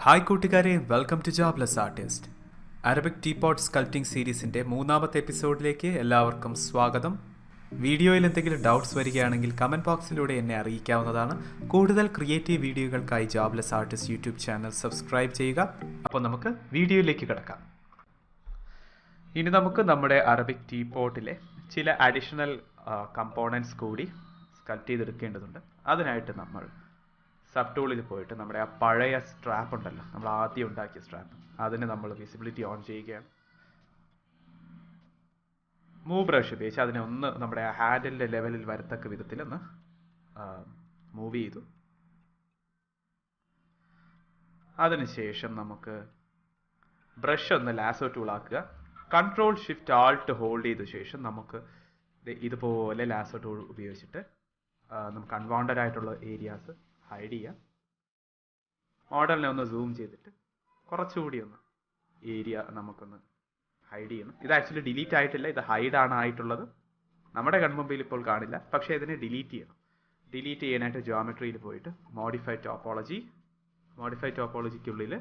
Hi കൂട്ടുകാരെ, welcome to jobless artist. Arabic teapot sculpting സീരീസിൻ്റെ 3ാമത്തെ എപ്പിസോഡിലേക്ക് എല്ലാവർക്കും സ്വാഗതം. വീഡിയോയിൽ എന്തെങ്കിലും ഡൗട്ട്സ് വരികയാണെങ്കിൽ കമൻറ്റ് ബോക്സിലൂടെ എന്നെ അറിയിക്കാവുന്നതാണ്. കൂടുതൽ ക്രിയേറ്റീവ് വീഡിയോകൾക്കായി jobless artist YouTube channel subscribe ചെയ്യുക. അപ്പോൾ നമുക്ക് വീഡിയോയിലേക്ക് കിടക്കാം. ഇനി നമുക്ക് നമ്മുടെ അറബിക് ടീപോട്ടിലെ ചില അഡീഷണൽ കമ്പോണൻസ് കൂടി സ്കൾപ്റ്റ് ചെയ്തെടുക്കേണ്ടതുണ്ട്. അതിനായിട്ട് നമ്മൾ സബ് ടൂളിൽ പോയിട്ട് നമ്മുടെ ആ പഴയ സ്ട്രാപ്പ് ഉണ്ടല്ലോ, നമ്മൾ ആദ്യം ഉണ്ടാക്കിയ സ്ട്രാപ്പ്, അതിന് നമ്മൾ വിസിബിലിറ്റി ഓൺ ചെയ്യുകയാണ്. മൂവ് ബ്രഷ് ഉപയോഗിച്ച് അതിനെ ഒന്ന് നമ്മുടെ ആ ഹാൻഡിലിൻ്റെ ലെവലിൽ വരത്തക്ക വിധത്തിൽ ഒന്ന് മൂവ് ചെയ്തു. അതിനുശേഷം നമുക്ക് ബ്രഷ് ഒന്ന് ലാസോ ടൂൾ ആക്കുക. കൺട്രോൾ ഷിഫ്റ്റ് ആൾട്ട് ഹോൾഡ് ചെയ്ത ശേഷം നമുക്ക് ഇതുപോലെ ലാസോ ടൂൾ ഉപയോഗിച്ചിട്ട് നമുക്ക് അൺവാണ്ടഡ് ആയിട്ടുള്ള ഏരിയാസ് ഹൈഡ് ചെയ്യാം. മോഡലിനെ ഒന്ന് സൂം ചെയ്തിട്ട് കുറച്ചുകൂടി ഒന്ന് ഏരിയ നമുക്കൊന്ന് ഹൈഡ് ചെയ്യണം. ഇത് ആക്ച്വലി ഡിലീറ്റ് ആയിട്ടില്ല, ഇത് ഹൈഡാണ് ആയിട്ടുള്ളത്. നമ്മുടെ കൺമുമ്പിൽ ഇപ്പോൾ കാണില്ല, പക്ഷേ ഇതിനെ ഡിലീറ്റ് ചെയ്യണം. ഡിലീറ്റ് ചെയ്യാനായിട്ട് ജോമെട്രിയിൽ പോയിട്ട് മോഡിഫൈ ടോപ്പോളജിക്കുള്ളിൽ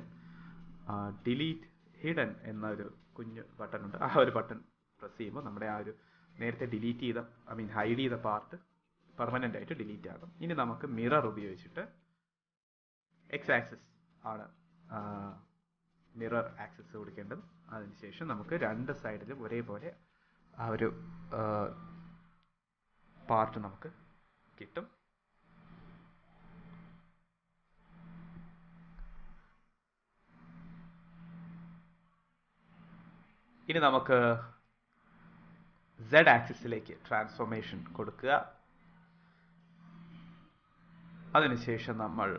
ഡിലീറ്റ് ഹിഡൻ എന്നൊരു കുഞ്ഞ് ബട്ടൺ ഉണ്ട്. ആ ഒരു ബട്ടൺ പ്രസ് ചെയ്യുമ്പോൾ നമ്മുടെ ആ ഒരു നേരത്തെ ഹൈഡ് ചെയ്ത പാർട്ട് പെർമനൻ്റ് ആയിട്ട് ഡിലീറ്റ് ആകും. ഇനി നമുക്ക് മിറർ ഉപയോഗിച്ചിട്ട് എക്സ് ആക്സിസ് ആണ് മിറർ ആക്സിസ് കൊടുക്കേണ്ടത്. അതിനുശേഷം നമുക്ക് രണ്ട് സൈഡിലും ഒരേപോലെ ആ ഒരു പാർട്ട് നമുക്ക് കിട്ടും. ഇനി നമുക്ക് Z ആക്സിസിലേക്ക് ട്രാൻസ്ഫോർമേഷൻ കൊടുക്കുക. അതിനുശേഷം നമ്മൾ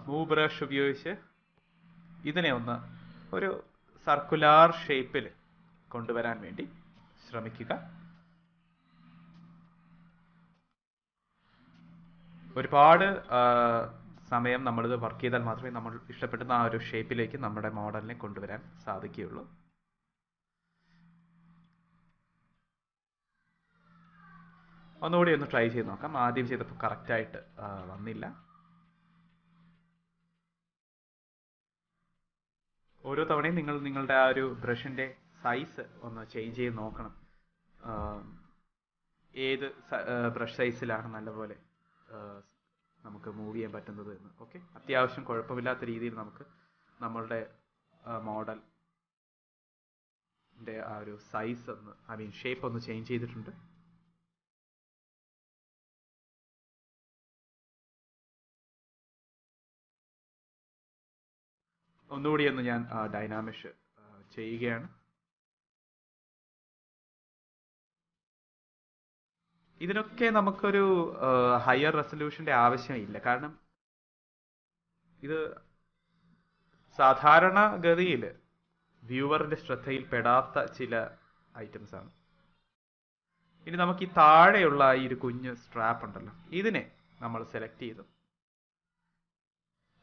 മൂവ് ബ്രഷ് ഉപയോഗിച്ച് ഇതിനെ ഒന്ന് ഒരു സർക്കുലാർ ഷേപ്പിൽ കൊണ്ടുവരാൻ വേണ്ടി ശ്രമിക്കുക. ഒരുപാട് സമയം നമ്മളിത് വർക്ക് ചെയ്താൽ മാത്രമേ നമ്മൾ ഇഷ്ടപ്പെടുന്ന ആ ഒരു ഷേപ്പിലേക്ക് നമ്മുടെ മോഡലിനെ കൊണ്ടുവരാൻ സാധിക്കുകയുള്ളൂ. ഒന്നുകൂടി ഒന്ന് ട്രൈ ചെയ്ത് നോക്കാം. ആദ്യം ചെയ്തപ്പോൾ കറക്റ്റായിട്ട് വന്നില്ല. ഓരോ തവണയും നിങ്ങൾ നിങ്ങളുടെ ആ ഒരു ബ്രഷിൻ്റെ സൈസ് ഒന്ന് ചേഞ്ച് ചെയ്ത് നോക്കണം. ഏത് ബ്രഷ് സൈസിലാണ് നല്ലപോലെ നമുക്ക് മൂവ് ചെയ്യാൻ പറ്റുന്നത് എന്ന്. ഓക്കെ, അത്യാവശ്യം കുഴപ്പമില്ലാത്ത രീതിയിൽ നമുക്ക് നമ്മളുടെ മോഡലിൻ്റെ ആ ഒരു സൈസ് ഒന്ന് ഷേപ്പ് ഒന്ന് ചേഞ്ച് ചെയ്തിട്ടുണ്ട്. ഒന്നുകൂടി ഒന്ന് ഞാൻ ഡൈനാമിഷ് ചെയ്യുകയാണ്. ഇതിനൊക്കെ നമുക്കൊരു ഹയർ റെസൊല്യൂഷൻ്റെ ആവശ്യമില്ല, കാരണം ഇത് സാധാരണഗതിയിൽ വ്യൂവറിൻ്റെ ശ്രദ്ധയിൽപ്പെടാത്ത ചില ഐറ്റംസ് ആണ്. ഇനി നമുക്ക് ഈ താഴെയുള്ള ഈ ഒരു കുഞ്ഞ് സ്ട്രാപ്പ് ഉണ്ടല്ലോ, ഇതിനെ നമ്മൾ സെലക്ട് ചെയ്തു.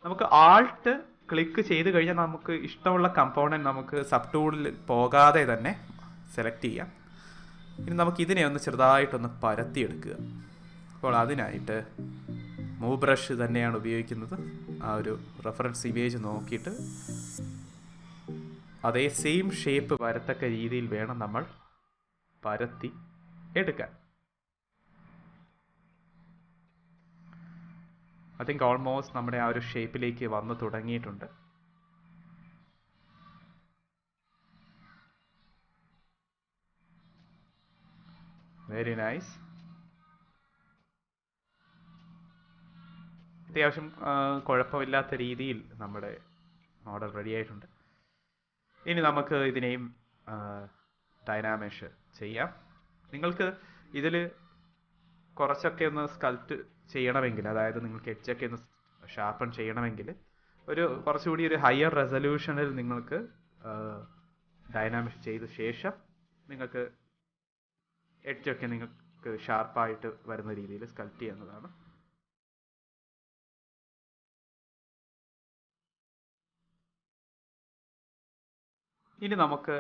നമുക്ക് ആൾട്ട് ക്ലിക്ക് ചെയ്ത് കഴിഞ്ഞാൽ നമുക്ക് ഇഷ്ടമുള്ള കമ്പോണൻറ്റ് നമുക്ക് സബ് ടൂളിൽ പോകാതെ തന്നെ സെലക്ട് ചെയ്യാം. ഇനി നമുക്ക് ഇതിനെ ഒന്ന് ചെറുതായിട്ടൊന്ന് പരത്തിയെടുക്കുക. അപ്പോൾ അതിനായിട്ട് മൂവ് ബ്രഷ് തന്നെയാണ് ഉപയോഗിക്കുന്നത്. ആ ഒരു റെഫറൻസ് ഇമേജ് നോക്കിയിട്ട് അതേ സെയിം ഷേപ്പ് വരത്തക്ക രീതിയിൽ വേണം നമ്മൾ പരത്തി എടുക്കാൻ. ഐ തിങ്ക് ഓൾമോസ്റ്റ് നമ്മുടെ ആ ഒരു ഷേപ്പിലേക്ക് വന്ന് തുടങ്ങിയിട്ടുണ്ട്. Very nice. അത്യാവശ്യം കുഴപ്പമില്ലാത്ത രീതിയിൽ നമ്മുടെ മോഡൽ റെഡി ആയിട്ടുണ്ട്. ഇനി നമുക്ക് ഇതിനെയും ഡൈനാമിഷ് ചെയ്യാം. നിങ്ങൾക്ക് ഇതിൽ കുറച്ചൊക്കെ ഒന്ന് സ്കൾപ്റ്റ് ചെയ്യണമെങ്കിൽ, അതായത് നിങ്ങൾക്ക് എഡ്ജൊക്കെ ഒന്ന് ഷാർപ്പൺ ചെയ്യണമെങ്കിൽ കുറച്ചുകൂടി ഒരു ഹയർ റെസൊല്യൂഷനിൽ നിങ്ങൾക്ക് ഡൈനാമിക് ചെയ്ത ശേഷം നിങ്ങൾക്ക് എഡ്ജൊക്കെ നിങ്ങൾക്ക് ഷാർപ്പായിട്ട് വരുന്ന രീതിയിൽ സ്കൾപ്റ്റ് ചെയ്യുന്നതാണ്. ഇനി നമുക്ക്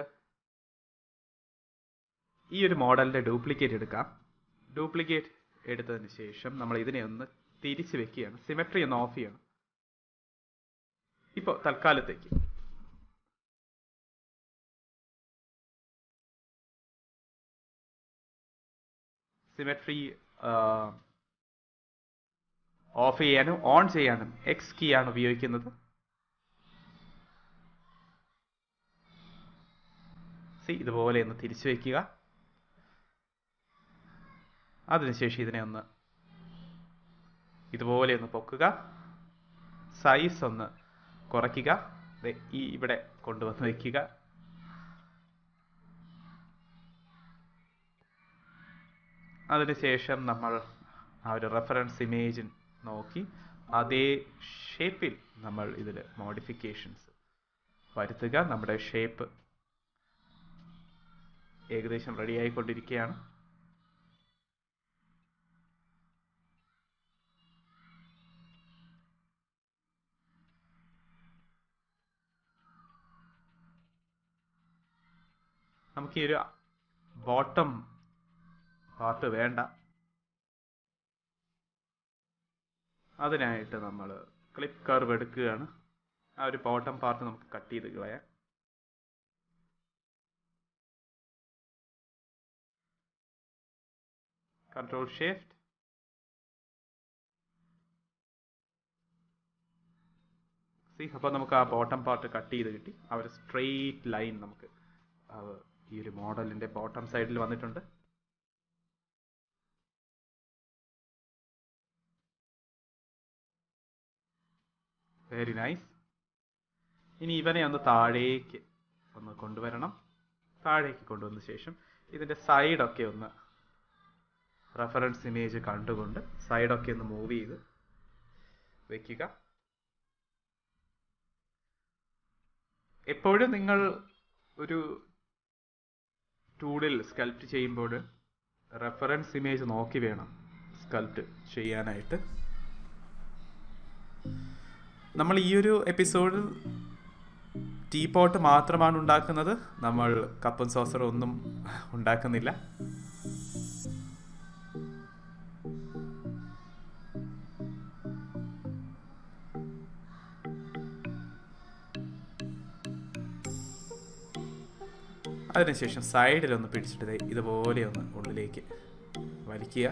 ഈ ഒരു മോഡലിൻ്റെ ഡ്യൂപ്ലിക്കേറ്റ് എടുക്കാം. ഡ്യൂപ്ലിക്കേറ്റ് എടുത്തതിന് ശേഷം നമ്മൾ ഇതിനെ ഒന്ന് തിരിച്ച് വെക്കുകയാണ്. സിമെട്രി ഒന്ന് ഓഫ് ചെയ്യണം. ഇപ്പോൾ തൽക്കാലത്തേക്ക് സിമെട്രി ഓഫ് ചെയ്യാനും ഓൺ ചെയ്യാനും എക്സ് കീ ആണ് ഉപയോഗിക്കുന്നത്. ഇതുപോലെ ഒന്ന് തിരിച്ചു വയ്ക്കുക. അതിനുശേഷം ഇതിനെ ഒന്ന് ഇതുപോലെ ഒന്ന് പൊക്കുക. സൈസ് ഒന്ന് കുറയ്ക്കുക. ഈ ഇവിടെ കൊണ്ടുവന്ന് വയ്ക്കുക. അതിനുശേഷം നമ്മൾ ആ ഒരു റെഫറൻസ് ഇമേജ് നോക്കി അതേ ഷേപ്പിൽ നമ്മൾ ഇതിൽ മോഡിഫിക്കേഷൻസ് വരുത്തുക. നമ്മുടെ ഷേപ്പ് ഏകദേശം റെഡി ആയിക്കൊണ്ടിരിക്കുകയാണ്. നമുക്ക് ഈ ഒരു ബോട്ടം പാർട്ട് വേണ്ട. അതിനായിട്ട് നമ്മൾ ക്ലിപ്പ് കർവ് എടുക്കുകയാണ്. ആ ഒരു ബോട്ടം പാർട്ട് നമുക്ക് കട്ട് ചെയ്ത് കളയാം. Control shift. അപ്പോൾ നമുക്ക് ആ ബോട്ടം പാർട്ട് കട്ട് ചെയ്ത് കിട്ടി. ആ ഒരു സ്ട്രെയിറ്റ് ലൈൻ നമുക്ക് ഈ ഒരു മോഡലിന്റെ ബോട്ടം സൈഡിൽ വന്നിട്ടുണ്ട്. Very nice. ഇനി ഇവനെ ഒന്ന് താഴേക്ക് ഒന്ന് കൊണ്ടുവരണം. താഴേക്ക് കൊണ്ടുവന്ന ശേഷം ഇതിന്റെ സൈഡൊക്കെ ഒന്ന് റെഫറൻസ് ഇമേജ് കണ്ടുകൊണ്ട് സൈഡൊക്കെ ഒന്ന് മൂവ് ചെയ്ത് വെക്കുക. എപ്പോഴും നിങ്ങൾ ഒരു ടൂളിൽ സ്കൾപ്റ്റ് ചെയ്യുമ്പോൾ റെഫറൻസ് ഇമേജ് നോക്കി വേണം സ്കൾപ്റ്റ് ചെയ്യാനായിട്ട്. നമ്മൾ ഈ ഒരു എപ്പിസോഡിൽ ടീപോട്ട് മാത്രമാണ് ഉണ്ടാക്കുന്നത്. നമ്മൾ കപ്പും സോസറും ഒന്നും ഉണ്ടാക്കുന്നില്ല. അതിനുശേഷം സൈഡിലൊന്ന് പിടിച്ചിട്ട് ഇതുപോലെ ഒന്ന് ഉള്ളിലേക്ക് വലിക്കുക.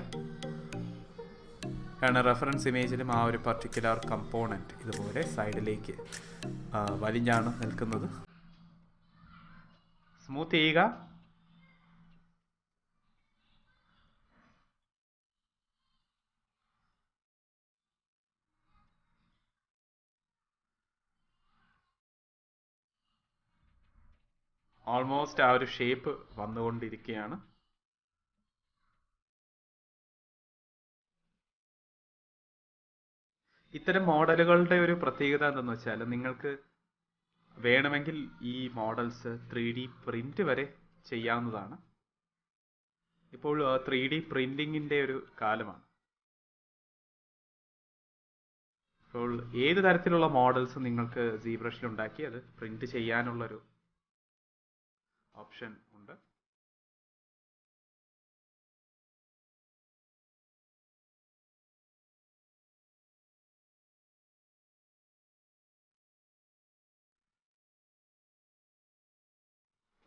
കാരണം റെഫറൻസ് ഇമേജിലും ആ ഒരു പർട്ടിക്കുലർ കമ്പോണൻറ്റ് ഇതുപോലെ സൈഡിലേക്ക് വലിഞ്ഞാണ് നിൽക്കുന്നത്. സ്മൂത്ത് ചെയ്യുക. ഓൾമോസ്റ്റ് ആ ഒരു ഷേപ്പ് വന്നുകൊണ്ടിരിക്കുകയാണ്. ഇത്തരം മോഡലുകളുടെ ഒരു പ്രത്യേകത എന്തെന്ന് വെച്ചാൽ നിങ്ങൾക്ക് വേണമെങ്കിൽ ഈ മോഡൽസ് 3D പ്രിന്റ് വരെ ചെയ്യാവുന്നതാണ്. ഇപ്പോൾ 3D പ്രിന്റിങ്ങിന്റെ ഒരു കാലമാണ്. ഇപ്പോൾ ഏത് തരത്തിലുള്ള മോഡൽസ് നിങ്ങൾക്ക് ZBrushൽ ഉണ്ടാക്കി അത് പ്രിന്റ് ചെയ്യാനുള്ളൊരു ഓപ്ഷൻ ഉണ്ട്.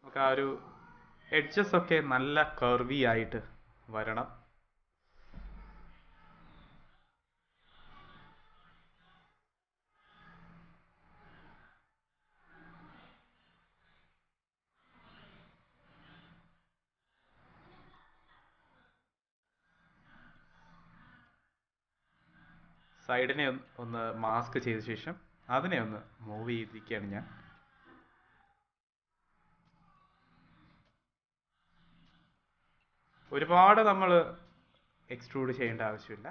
നമുക്ക് ആ ഒരു എഡ്ജസ് ഒക്കെ നല്ല കർവി ആയിട്ട് വരണം. സൈഡിനെ ഒന്ന് മാസ്ക് ചെയ്ത ശേഷം അതിനെ ഒന്ന് മൂവ് ചെയ്തിരിക്കുകയാണ് ഞാൻ. ഒരുപാട് നമ്മൾ എക്സ്ട്രൂഡ് ചെയ്യേണ്ട ആവശ്യമില്ല.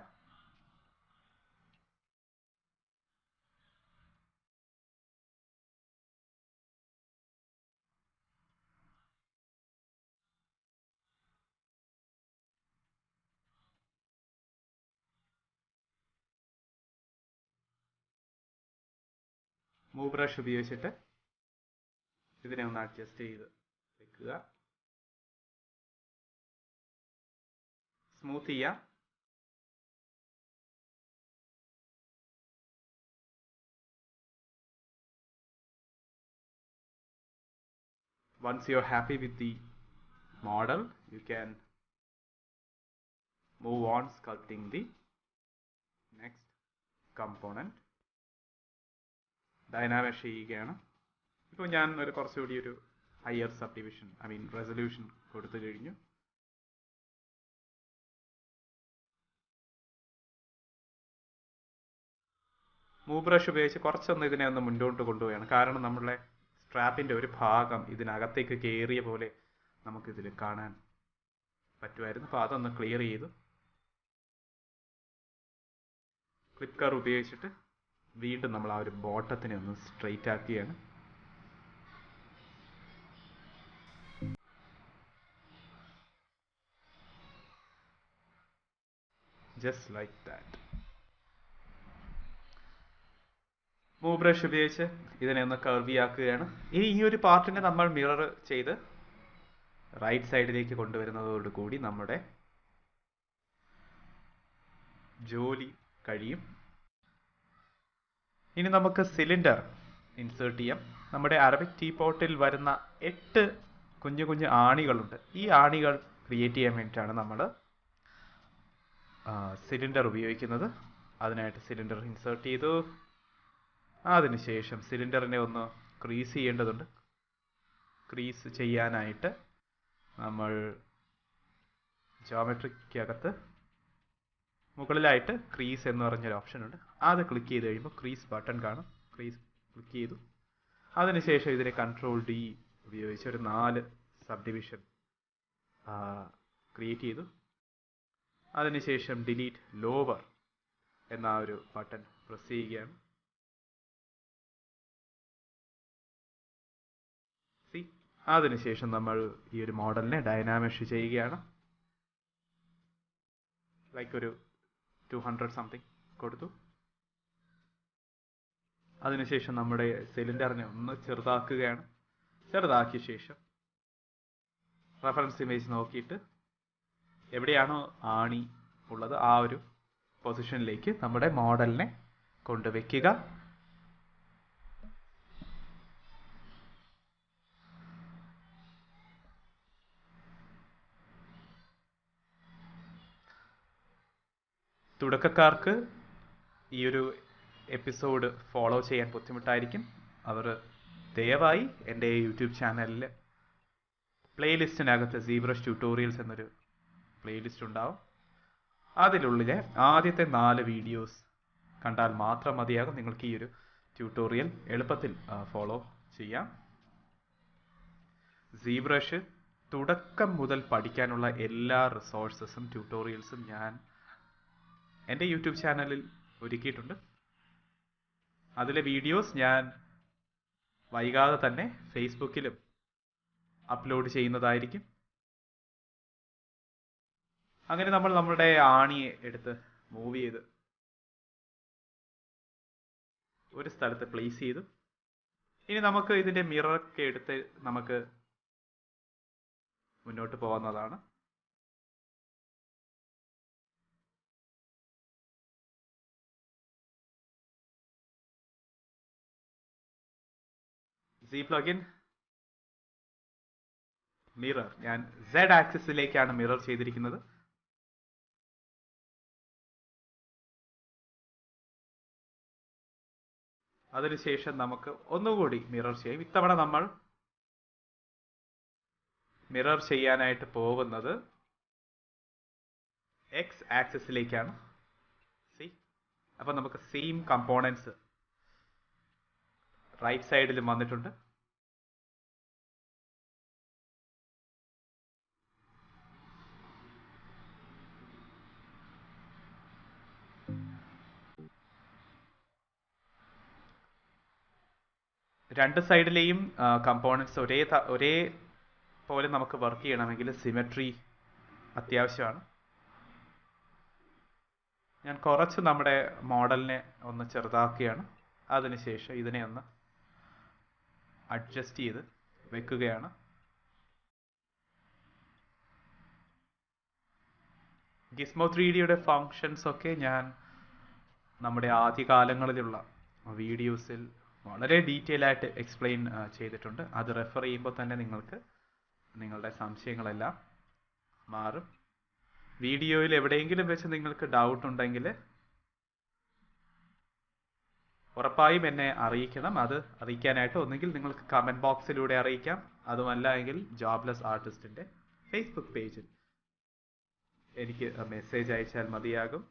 മൂവ് ബ്രഷ് ഉപയോഗിച്ചിട്ട് ഇതിനെ ഒന്ന് അഡ്ജസ്റ്റ് ചെയ്ത് വെക്കുക. സ്മൂത്ത് ചെയ്യാം. once you're happy with the model, you can move on sculpting the next component. Dynamic ചെയ്യുകയാണ്. ഇപ്പോൾ ഞാൻ കുറച്ചുകൂടി ഒരു ഹയർ സബ്ഡിവിഷൻ റെസൊല്യൂഷൻ കൊടുത്തു കഴിഞ്ഞു. മൂവ് ബ്രഷ് ഉപയോഗിച്ച് കുറച്ചൊന്ന് ഇതിനെ ഒന്ന് മുന്നോട്ട് കൊണ്ടുപോവുകയാണ്. കാരണം നമ്മളെ സ്ട്രാപ്പിൻ്റെ ഒരു ഭാഗം ഇതിനകത്തേക്ക് കയറിയ പോലെ നമുക്കിതിൽ കാണാൻ പറ്റുമായിരുന്നു. അപ്പോൾ അതൊന്ന് ക്ലിയർ ചെയ്തു. ക്ലിപ്പ് കർവ് ഉപയോഗിച്ചിട്ട് വീണ്ടും നമ്മൾ ആ ഒരു ബോട്ടത്തിനെ ഒന്ന് സ്ട്രെയിറ്റ് ആക്കുകയാണ്. Just like that. Move brush ഉപയോഗിച്ച് ഇതിനെ ഒന്ന് കർവി ആക്കുകയാണ്. ഇനി ഈ ഒരു പാർട്ടിനെ നമ്മൾ മിറർ ചെയ്ത് റൈറ്റ് സൈഡിലേക്ക് കൊണ്ടുവരുന്നതോടുകൂടി നമ്മുടെ ജോലി കഴിയും. ഇനി നമുക്ക് സിലിണ്ടർ ഇൻസേർട്ട് ചെയ്യാം. നമ്മുടെ അറബിക് ടീപോട്ടിൽ വരുന്ന 8 കുഞ്ഞു കുഞ്ഞു ആണികളുണ്ട്. ഈ ആണികൾ ക്രിയേറ്റ് ചെയ്യാൻ വേണ്ടിയിട്ടാണ് നമ്മൾ സിലിണ്ടർ ഉപയോഗിക്കുന്നത്. അതിനായിട്ട് സിലിണ്ടർ ഇൻസേർട്ട് ചെയ്തു. അതിനുശേഷം സിലിണ്ടറിനെ ഒന്ന് ക്രീസ് ചെയ്യേണ്ടതുണ്ട്. ക്രീസ് ചെയ്യാനായിട്ട് നമ്മൾ ജോമെട്രിക്കകത്ത് മുകളിലായിട്ട് ക്രീസ് എന്ന് പറഞ്ഞൊരു ഓപ്ഷൻ ഉണ്ട്. അത് ക്ലിക്ക് ചെയ്ത് കഴിയുമ്പോൾ ക്രീസ് ബട്ടൺ കാണും. ക്രീസ് ക്ലിക്ക് ചെയ്തു. അതിനുശേഷം ഇതിനെ Ctrl+D ഉപയോഗിച്ച് ഒരു 4 സബ്ഡിവിഷൻ ക്രിയേറ്റ് ചെയ്തു. അതിനുശേഷം ഡിലീറ്റ് ലോവർ എന്ന ഒരു ബട്ടൺ പ്രസ് ചെയ്യുകയാണ്. അതിനുശേഷം നമ്മൾ ഈ ഒരു മോഡലിനെ ഡൈനാമിഷ് ചെയ്യുകയാണ്. ലൈക്ക് ഒരു 200 സംതിങ് കൊടുത്തു. അതിനുശേഷം നമ്മുടെ സിലിണ്ടറിനെ ഒന്ന് ചെറുതാക്കുകയാണ്. ചെറുതാക്കിയ ശേഷം റെഫറൻസ് ഇമേജ് നോക്കിയിട്ട് എവിടെയാണോ ആണി ഉള്ളത് ആ ഒരു പൊസിഷനിലേക്ക് നമ്മുടെ മോഡലിനെ കൊണ്ടുവയ്ക്കുക. തുടക്കക്കാർക്ക് ഈ ഒരു എപ്പിസോഡ് ഫോളോ ചെയ്യാൻ ബുദ്ധിമുട്ടായിരിക്കും. അവർ ദയവായി എൻ്റെ യൂട്യൂബ് ചാനലിൽ പ്ലേലിസ്റ്റിനകത്ത് ZBrush ട്യൂട്ടോറിയൽസ് എന്നൊരു പ്ലേലിസ്റ്റ് ഉണ്ടാവും. അതിലുള്ളിലെ ആദ്യത്തെ 4 വീഡിയോസ് കണ്ടാൽ മാത്രം മതിയാകും നിങ്ങൾക്ക് ഈ ഒരു ട്യൂട്ടോറിയൽ എളുപ്പത്തിൽ ഫോളോ ചെയ്യാം. ZBrush തുടക്കം മുതൽ പഠിക്കാനുള്ള എല്ലാ റിസോഴ്സസും ട്യൂട്ടോറിയൽസും ഞാൻ എൻ്റെ യൂട്യൂബ് ചാനലിൽ ഒരുക്കിയിട്ടുണ്ട്. അതിലെ വീഡിയോസ് ഞാൻ വൈകാതെ തന്നെ ഫേസ്ബുക്കിലും അപ്ലോഡ് ചെയ്യുന്നതായിരിക്കും. അങ്ങനെ നമ്മൾ നമ്മുടെ ആണിയെ എടുത്ത് മൂവ് ചെയ്ത് ഒരു സ്ഥലത്ത് പ്ലേസ് ചെയ്തു. ഇനി നമുക്ക് ഇതിൻ്റെ മിററൊക്കെ എടുത്ത് നമുക്ക് മുന്നോട്ട് പോകുന്നതാണ്. Z പ്ലഗിൻ മിറർ ഞാൻ Z ആക്സിസിലേക്കാണ് മിറർ ചെയ്തിരിക്കുന്നത്. അതിനുശേഷം നമുക്ക് ഒന്നുകൂടി മിറർ ചെയ്യാം. ഇത്തവണ നമ്മൾ മിറർ ചെയ്യാനായിട്ട് പോകുന്നത് X ആക്സിസിലേക്കാണ്. അപ്പൊ നമുക്ക് സെയിം കമ്പോണൻസ് റൈറ്റ് സൈഡിലും വന്നിട്ടുണ്ട്. രണ്ട് സൈഡിലെയും കമ്പോണൻസ് ഒരേ പോലെ നമുക്ക് വർക്ക് ചെയ്യണമെങ്കിൽ സിമെട്രി അത്യാവശ്യമാണ്. ഞാൻ കുറച്ച് നമ്മുടെ മോഡലിനെ ഒന്ന് ചെറുതാക്കുകയാണ്. അതിനുശേഷം ഇതിനെ ഒന്ന് അഡ്ജസ്റ്റ് ചെയ്ത് വെക്കുകയാണ്. Gizmo 3Dയുടെ ഫങ്ഷൻസ് ഒക്കെ ഞാൻ നമ്മുടെ ആദ്യകാലങ്ങളിലുള്ള വീഡിയോസിൽ വളരെ ഡീറ്റെയിൽ ആയിട്ട് എക്സ്പ്ലെയിൻ ചെയ്തിട്ടുണ്ട്. അത് റെഫർ ചെയ്യുമ്പോൾ തന്നെ നിങ്ങൾക്ക് നിങ്ങളുടെ സംശയങ്ങളെല്ലാം മാറും. വീഡിയോയിൽ എവിടെയെങ്കിലും വെച്ച് നിങ്ങൾക്ക് ഡൗട്ട് ഉണ്ടെങ്കിൽ ഉറപ്പായും എന്നെ അറിയിക്കണം. അത് അറിയിക്കാനായിട്ട് ഒന്നുകിൽ നിങ്ങൾക്ക് കമൻറ്റ് ബോക്സിലൂടെ അറിയിക്കാം, അതുമല്ല എങ്കിൽ ജോബ്ലെസ് ആർട്ടിസ്റ്റിൻ്റെ ഫേസ്ബുക്ക് പേജിൽ എനിക്ക് മെസ്സേജ് അയച്ചാൽ മതിയാകും.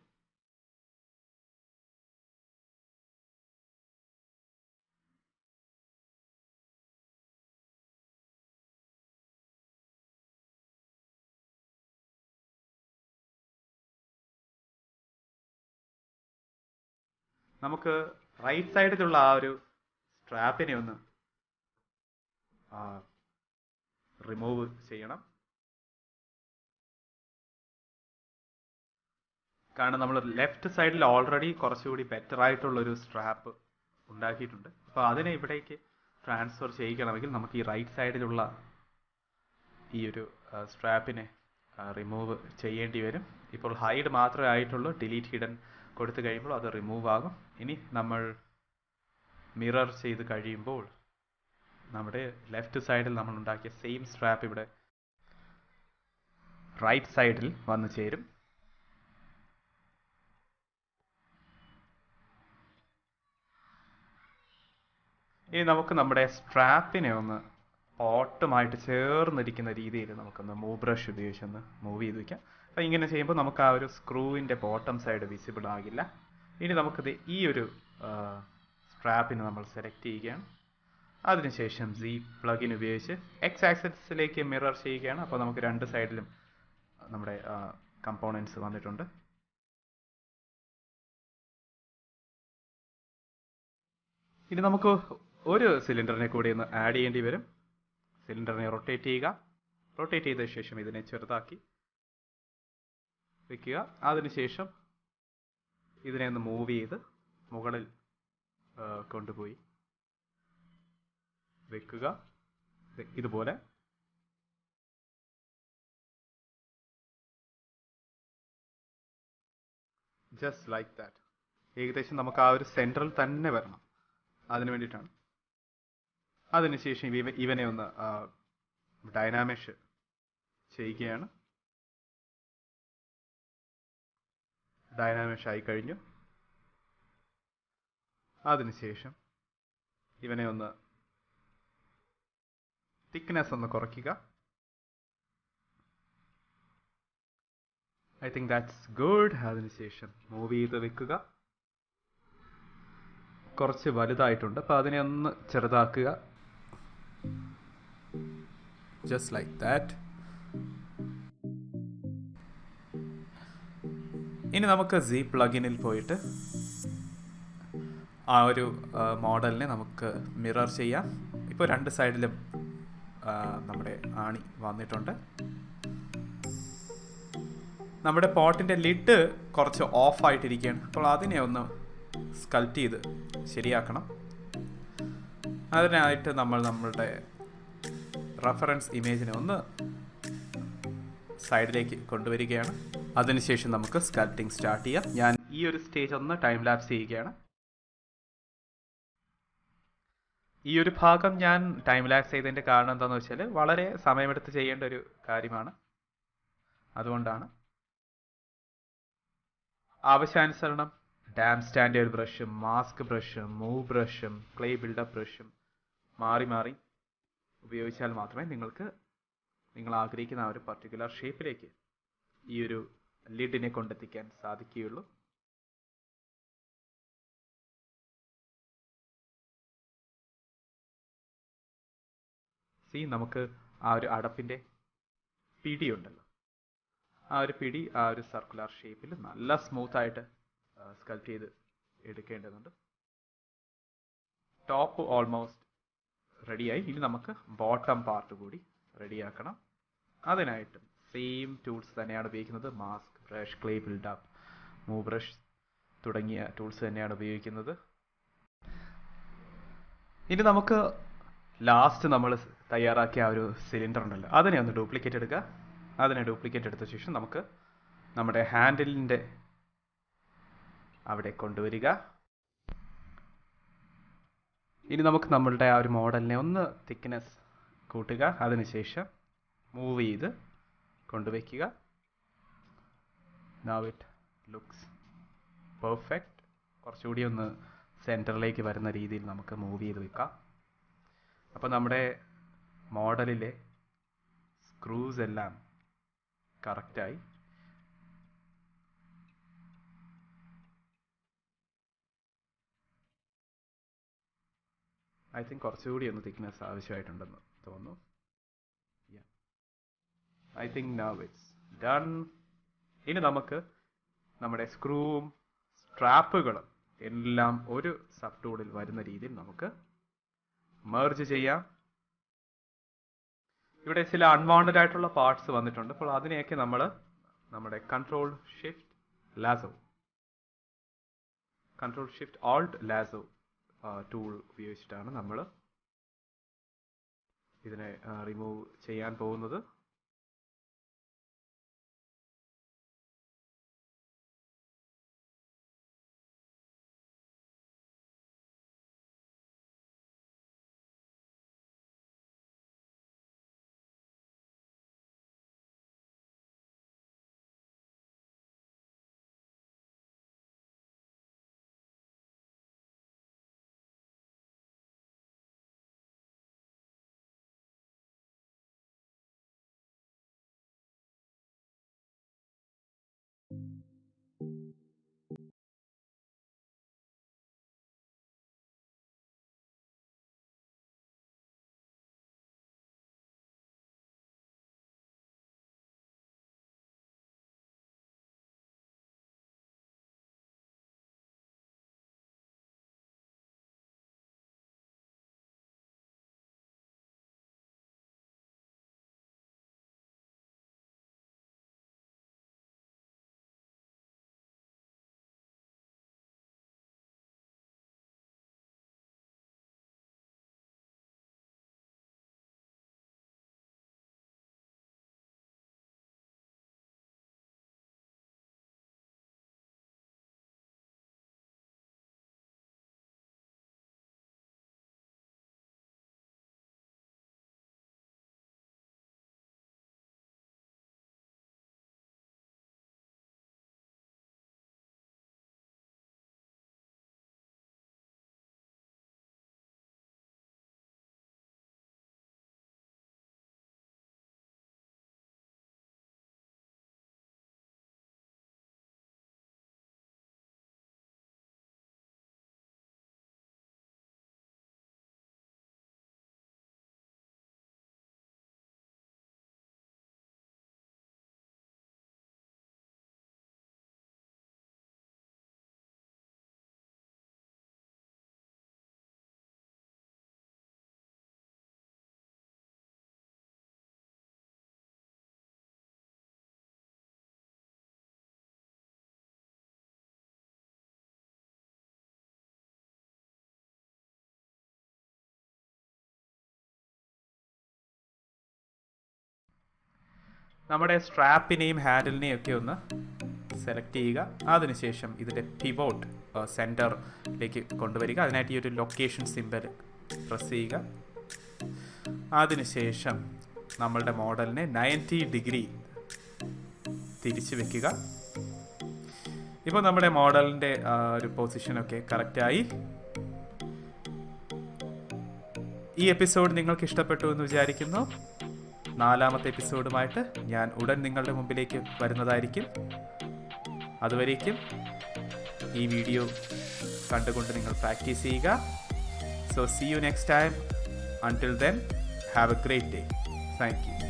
നമുക്ക് റൈറ്റ് സൈഡിലുള്ള ആ ഒരു സ്ട്രാപ്പിനെ ഒന്ന് റിമൂവ് ചെയ്യണം. കാരണം നമ്മൾ ലെഫ്റ്റ് സൈഡിൽ ഓൾറെഡി കുറച്ചുകൂടി ബെറ്റർ ആയിട്ടുള്ളൊരു സ്ട്രാപ്പ് ഉണ്ടാക്കിയിട്ടുണ്ട്. അപ്പോൾ അതിനെ ഇവിടേക്ക് ട്രാൻസ്ഫർ ചെയ്യിക്കണമെങ്കിൽ നമുക്ക് ഈ റൈറ്റ് സൈഡിലുള്ള ഈ ഒരു സ്ട്രാപ്പിനെ റിമൂവ് ചെയ്യേണ്ടി വരും. ഇപ്പോൾ ഹൈഡ് മാത്രമേ ആയിട്ടുള്ളൂ. ഡിലീറ്റ് ഹിഡൻ കൊടുത്തു കഴിയുമ്പോൾ അത് റിമൂവ് ആകും. ഇനി നമ്മൾ മിറർ ചെയ്ത് കഴിയുമ്പോൾ നമ്മുടെ ലെഫ്റ്റ് സൈഡിൽ നമ്മൾ ഉണ്ടാക്കിയ സെയിം സ്ട്രാപ്പ് ഇവിടെ റൈറ്റ് സൈഡിൽ വന്നു ചേരും. ഇനി നമുക്ക് നമ്മുടെ സ്ട്രാപ്പിനെ ഒന്ന് പോട്ടുമായിട്ട് ചേർന്നിരിക്കുന്ന രീതിയിൽ നമുക്കൊന്ന് മൂവ് ബ്രഷ് ഉപയോഗിച്ചൊന്ന് മൂവ് ചെയ്ത് വയ്ക്കാം. അപ്പോൾ ഇങ്ങനെ ചെയ്യുമ്പോൾ നമുക്ക് ആ ഒരു സ്ക്രൂവിൻ്റെ ബോട്ടം സൈഡ് വിസിബിൾ ആകില്ല. ഇനി നമുക്കിത് ഈ ഒരു സ്ട്രാപ്പിനെ നമ്മൾ സെലക്ട് ചെയ്യുകയാണ്. അതിനുശേഷം സി പ്ലഗിൻ ഉപയോഗിച്ച് എക്സ് ആക്സിസിലേക്ക് മിറർ ചെയ്യുകയാണ്. അപ്പോൾ നമുക്ക് രണ്ട് സൈഡിലും നമ്മുടെ കമ്പോണൻസ് വന്നിട്ടുണ്ട്. ഇനി നമുക്ക് ഒരു സിലിണ്ടറിനെ കൂടി ഒന്ന് ആഡ് ചെയ്യേണ്ടി വരും. സിലിണ്ടറിനെ റൊട്ടേറ്റ് ചെയ്യുക. റൊട്ടേറ്റ് ചെയ്ത ശേഷം ഇതിനെ ചെറുതാക്കി വെക്കുക. അതിനുശേഷം ഇതിനെ ഒന്ന് മൂവ് ചെയ്ത് മുകളിൽ കൊണ്ടുപോയി വെക്കുക. ഇതുപോലെ ജസ്റ്റ് ലൈക്ക് ദാറ്റ്. ഏകദേശം നമുക്ക് ആ ഒരു സെൻട്രൽ തന്നെ വരണം. അതിനു വേണ്ടിയിട്ടാണ്. അതിനുശേഷം ഇവനെ ഒന്ന് ഡൈനാമിഷ് ചെയ്യുകയാണ്. ഡൈനാമിഷ് ആയി കഴിഞ്ഞു. അതിനുശേഷം ഇവനെ ഒന്ന് തിക്നെസ് ഒന്ന് കുറയ്ക്കുക. I think that's good. അതിനുശേഷം മൂവ് ചെയ്ത് വെക്കുക. കുറച്ച് വലുതായിട്ടുണ്ട്, അപ്പോൾ അതിനെ ഒന്ന് ചെറുതാക്കുക. Just like that. ഇനി നമുക്ക് സി പ്ലഗിനിൽ പോയിട്ട് ആ ഒരു മോഡലിനെ നമുക്ക് മിറർ ചെയ്യാം. ഇപ്പോൾ രണ്ട് സൈഡിലും നമ്മുടെ ആണി വന്നിട്ടുണ്ട്. നമ്മുടെ പോട്ടിൻ്റെ ലിഡ് കുറച്ച് ഓഫ് ആയിട്ടിരിക്കുകയാണ്. അപ്പോൾ അതിനെ ഒന്ന് സ്കൾപ്റ്റ് ചെയ്ത് ശരിയാക്കണം. അതിനായിട്ട് നമ്മൾ നമ്മളുടെ റെഫറൻസ് ഇമേജിനെ ഒന്ന് സൈഡിലേക്ക് കൊണ്ടുവരികയാണ്. അതിനുശേഷം നമുക്ക് സ്കൾപ്റ്റിംഗ് സ്റ്റാർട്ട് ചെയ്യാം. ഞാൻ ഈ ഒരു സ്റ്റേജ് ഒന്ന് ടൈം ലാപ്സ് ചെയ്യുകയാണ്. ഈ ഒരു ഭാഗം ഞാൻ ടൈം ലാപ്സ് ചെയ്തതിൻ്റെ കാരണം എന്താണെന്ന് വെച്ചാൽ വളരെ സമയമെടുത്ത് ചെയ്യേണ്ട ഒരു കാര്യമാണ്. അതുകൊണ്ടാണ്. ആവശ്യാനുസരണം ഡാം സ്റ്റാൻഡേർഡ് ബ്രഷും മാസ്ക് ബ്രഷും മൂവ് ബ്രഷും ക്ലേ ബിൽഡപ്പ് ബ്രഷും മാറി മാറി ഉപയോഗിച്ചാൽ മാത്രമേ നിങ്ങൾ ആഗ്രഹിക്കുന്ന ആ ഒരു പർട്ടിക്കുലർ ഷേപ്പിലേക്ക് ഈ ഒരു ലിഡിനെ കൊണ്ടെത്തിക്കാൻ സാധിക്കുകയുള്ളൂ. നമുക്ക് ആ ഒരു അടപ്പിൻ്റെ പിടി ഉണ്ടല്ലോ, ആ ഒരു പിടി ആ ഒരു സർക്കുലർ ഷേപ്പിൽ നല്ല സ്മൂത്തായിട്ട് സ്കൾപ്റ്റ് ചെയ്ത് എടുക്കേണ്ടതുണ്ട്. ടോപ്പ് ഓൾമോസ്റ്റ് റെഡിയായി. ഇനി നമുക്ക് ബോട്ടം പാർട്ട് കൂടി റെഡിയാക്കണം. അതിനായിട്ട് സെയിം ടൂൾസ് തന്നെയാണ് ഉപയോഗിക്കുന്നത്. Mask brush, clay buildup, move brush തുടങ്ങിയ ടൂൾസ് തന്നെയാണ് ഉപയോഗിക്കുന്നത്. ഇനി നമുക്ക് ലാസ്റ്റ് നമ്മൾ തയ്യാറാക്കിയ ആ ഒരു സിലിണ്ടർ ഉണ്ടല്ലോ, അതിനെ ഒന്ന് ഡ്യൂപ്ലിക്കേറ്റ് എടുക്കുക. അതിനെ ഡ്യൂപ്ലിക്കേറ്റ് എടുത്ത ശേഷം നമുക്ക് നമ്മുടെ ഹാൻഡിലിൻ്റെ അവിടെ കൊണ്ടുവരിക. ഇനി നമുക്ക് നമ്മളുടെ ആ ഒരു മോഡലിനെ ഒന്ന് തിക്നെസ് കൂട്ടുക. അതിനുശേഷം മൂവ് ചെയ്ത് കൊണ്ടുവയ്ക്കുക. Now it looks perfect. കുറച്ചുകൂടി ഒന്ന് സെൻറ്ററിലേക്ക് വരുന്ന രീതിയിൽ നമുക്ക് മൂവ് ചെയ്ത് വെക്കാം. അപ്പോൾ നമ്മുടെ മോഡലിലെ സ്ക്രൂസ് എല്ലാം കറക്റ്റായി. ഐ തിങ്ക് കുറച്ചുകൂടി ഒന്ന് തിക്നെസ് ആവശ്യമായിട്ടുണ്ടെന്ന് തോന്നുന്നു. I think now it's done. ഇനി നമുക്ക് നമ്മുടെ സ്ക്രൂവും സ്ട്രാപ്പുകളും എല്ലാം ഒരു സബ് ടൂളിൽ വരുന്ന രീതിയിൽ നമുക്ക് മെർജ് ചെയ്യാം. ഇവിടെ ചില അൺവാണ്ടഡ് ആയിട്ടുള്ള പാർട്സ് വന്നിട്ടുണ്ട്. അപ്പോൾ അതിനെയൊക്കെ നമ്മൾ നമ്മുടെ control shift Alt lasso tool ഉപയോഗിച്ചിട്ടാണ് നമ്മൾ ഇതിനെ റിമൂവ് ചെയ്യാൻ പോകുന്നത്. നമ്മുടെ സ്ട്രാപ്പിനെയും ഹാൻഡിലിനെയും ഒക്കെ ഒന്ന് സെലക്ട് ചെയ്യുക. അതിനുശേഷം ഇതിൻ്റെ പിവോട്ട് സെൻറ്ററിലേക്ക് കൊണ്ടുവരിക. അതിനായിട്ട് ഈ ഒരു ലൊക്കേഷൻ സിമ്പൽ പ്രസ് ചെയ്യുക. അതിനുശേഷം നമ്മളുടെ മോഡലിനെ 90 ഡിഗ്രി തിരിച്ചു വെക്കുക. ഇപ്പോൾ നമ്മുടെ മോഡലിൻ്റെ ഒരു പൊസിഷനൊക്കെ കറക്റ്റായി. ഈ എപ്പിസോഡ് നിങ്ങൾക്ക് ഇഷ്ടപ്പെട്ടു എന്ന് വിചാരിക്കുന്നു. 4ാമത്തെ എപ്പിസോഡുമായിട്ട് ഞാൻ ഉടൻ നിങ്ങളുടെ മുമ്പിലേക്ക് വരുന്നതായിരിക്കും. അതുവരേക്കും ഈ വീഡിയോ കണ്ടുകൊണ്ട് നിങ്ങൾ പ്രാക്ടീസ് ചെയ്യുക. So see you next time. Until then, have a great day. Thank you.